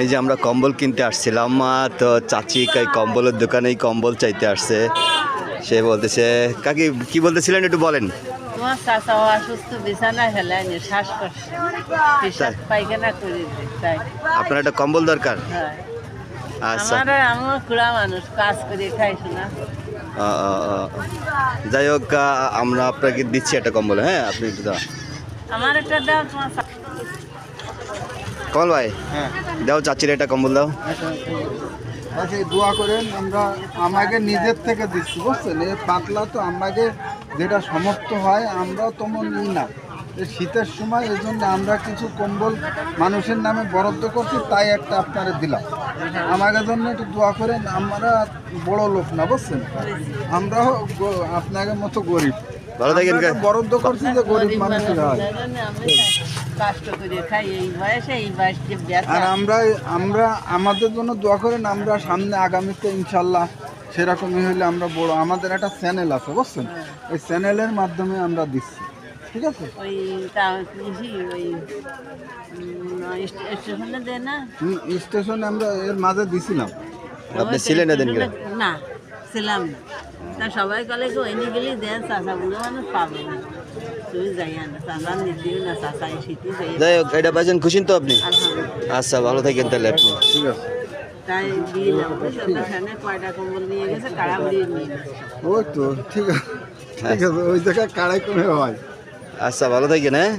এই যে আমরা কম্বল কিনতে আসছিলাম, তো চাচি কম্বলের দোকানেই কম্বল চাইতে আসছে। সে বলতেছে, কাকি কি বলতেছিলেন একটু বলেন। তোমার চাচা অসুস্থ, বিছানায় ফেলায় শ্বাসকষ্ট, পেশাব পায়খানা করে তাই আপনার একটা কম্বল দরকার? হ্যাঁ। আচ্ছা, আমার কুড়া মানুষ কাজ করে খাইছি না। যাই হোক, আমরা আপনাকে দিচ্ছি একটা কম্বল। হ্যাঁ, আপনি একটু দাও। আমার একটা দাও তোমার কমল ভাই, হ্যাঁ, দাও চাচির একটা কম্বল দাও। আচ্ছা দোয়া করেন। আমরা আমাকে নিজের থেকে দিচ্ছি, বুঝছেন? এই পাতলা তো আমাকে যেটা সমর্থ হয়, আমরাও তেমন নিই না। এই শীতের সময় এই জন্য আমরা কিছু কম্বল মানুষের নামে বরাদ্দ করছি, তাই একটা আপনারা দিলাম। আমাদের জন্য একটু দোয়া করেন। আমরা বড় লোক না, বুঝছেন? আমরাও আপনাদের মতো গরিব। ভালো থাকেন। আমরা তো বরাদ্দ করছি যে গরিব মানুষের হয়। কষ্ট করে খাই এই বয়সে, এই বয়সে আর আমরা আমাদের জন্য দোয়া করেন। আমরা সামনে আগামীতে ইনশাল্লাহ সেরকমই হলে আমরা বড়, আমাদের একটা চ্যানেল আছে, বুঝছেন? এই চ্যানেলের মাধ্যমে আমরা দিচ্ছি, ঠিক আছে? ওই স্টেশনে দেয় না, স্টেশনে আমরা এর মাঝে দিছিলাম। আপনি ছিলেন এদিন? না ছিলাম না। তা সবাই কলে কি ওই নিয়ে গেলে দেন, চাষাগুলো মানুষ পাবে না। তুই যাই না চাষা নিতেও না, চাষা এই শীতে যাই। যাই হোক, এটা পাইছেন, খুশি তো আপনি? আলহামদুলিল্লাহ। আচ্ছা, ভালো থাকেন তাহলে আপনি। ঠিক আছে, তাই দিলাম সেখানে কয়টা কম্বল নিয়ে গেছে, কাড়া উড়িয়ে নিয়ে গেছে। ওই তো ঠিক আছে, ঠিক আছে। ওই জায়গায় কাড়াই করে হয়। আচ্ছা, ভালো থাকেন। হ্যাঁ।